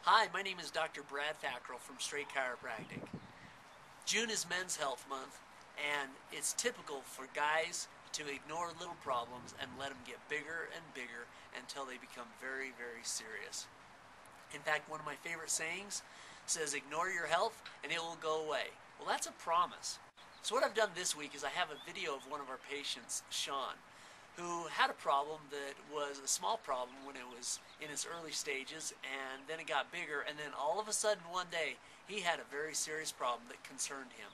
Hi, my name is Dr. Brad Thackrell from Straight Chiropractic. June is Men's Health Month, and it's typical for guys to ignore little problems and let them get bigger and bigger until they become very, very serious. In fact, one of my favorite sayings says, ignore your health and it will go away. Well, that's a promise. So what I've done this week is I have a video of one of our patients, Sean, who had a problem that was a small problem when it was in its early stages, and then it got bigger, and then all of a sudden one day he had a very serious problem that concerned him.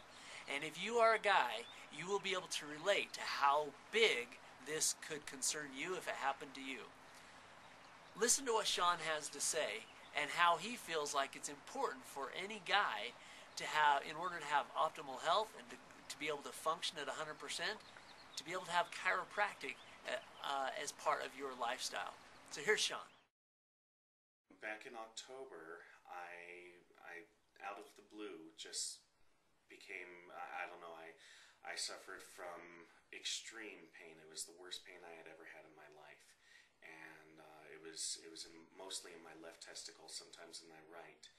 And if you are a guy, you will be able to relate to how big this could concern you if it happened to you. Listen to what Sean has to say and how he feels like it's important for any guy to have, in order to have optimal health and to be able to function at 100%, to be able to have chiropractic as part of your lifestyle. So here's Sean. Back in October, I out of the blue just became, I don't know, I suffered from extreme pain. It was the worst pain I had ever had in my life. And it was mostly in my left testicle, sometimes in my right.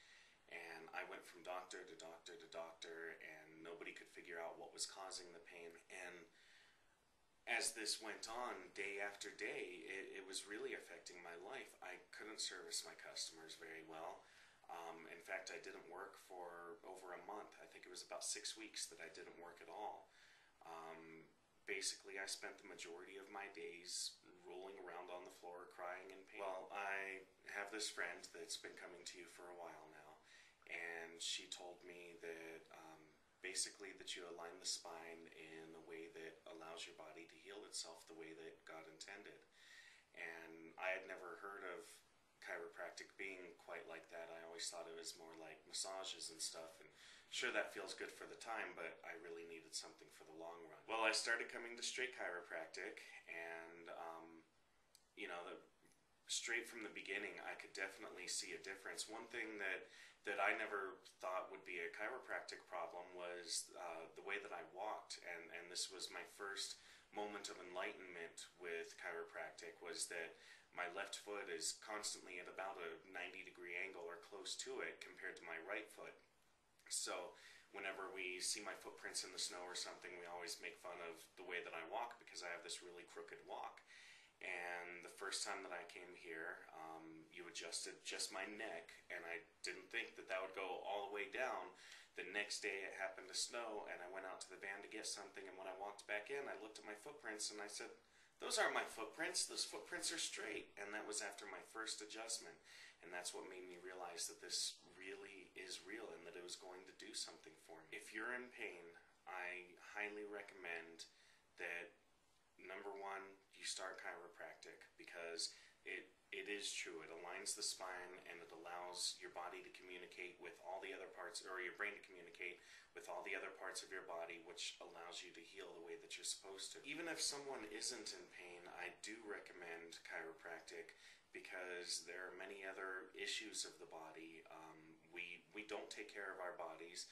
And I went from doctor to doctor to doctor, and nobody could figure out what was causing the pain. And as this went on, day after day, it was really affecting my life. I couldn't service my customers very well. In fact, I didn't work for over a month. I think it was about 6 weeks that I didn't work at all. Basically, I spent the majority of my days rolling around on the floor, crying in pain. Well, I have this friend that's been coming to you for a while now, and she told me that basically that you align the spine in a way that allows your body to heal itself the way that God intended. And I had never heard of chiropractic being quite like that. I always thought it was more like massages and stuff, and sure, that feels good for the time, but I really needed something for the long run. Well, I started coming to Straight Chiropractic, and straight from the beginning, I could definitely see a difference. One thing that I never thought would be a chiropractic problem was the way that I walked, and this was my first moment of enlightenment with chiropractic, was that my left foot is constantly at about a 90-degree angle or close to it compared to my right foot. So whenever we see my footprints in the snow or something, we always make fun of the way that I walk because I have this really crooked walk. And the first time that I came here, you adjusted just my neck, and I didn't think that that would go all the way down. The next day it happened to snow, and I went out to the van to get something, and when I walked back in, I looked at my footprints, and I said, those aren't my footprints, those footprints are straight. And that was after my first adjustment, and that's what made me realize that this really is real and that it was going to do something for me. If you're in pain, I highly recommend that, number one, you start chiropractic, because it is true. It aligns the spine, and it allows your body to communicate with all the other parts, or your brain to communicate with all the other parts of your body, which allows you to heal the way that you're supposed to. Even if someone isn't in pain, I do recommend chiropractic, because there are many other issues of the body. We don't take care of our bodies.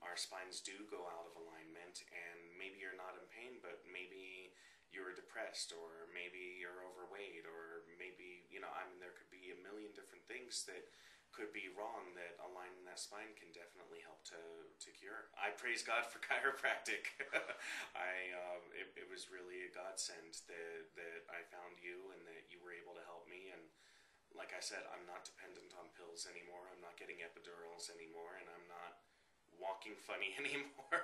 Our spines do go out of alignment, and maybe you're not in pain, but maybe you're depressed, or maybe you're overweight, or maybe, there could be a million different things that could be wrong that aligning that spine can definitely help to cure. I praise God for chiropractic. It was really a godsend that I found you, and that you were able to help me. And like I said, I'm not dependent on pills anymore. I'm not getting epidurals anymore, and I'm not walking funny anymore.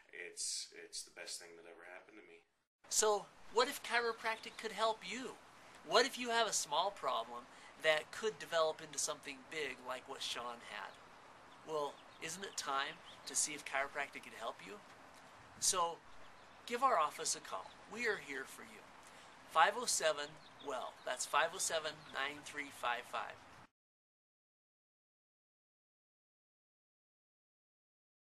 It's the best thing that ever happened to me. So what if chiropractic could help you? What if you have a small problem that could develop into something big like what Sean had? Well, isn't it time to see if chiropractic could help you? So give our office a call. We are here for you. 507-WELL. That's 507-9355.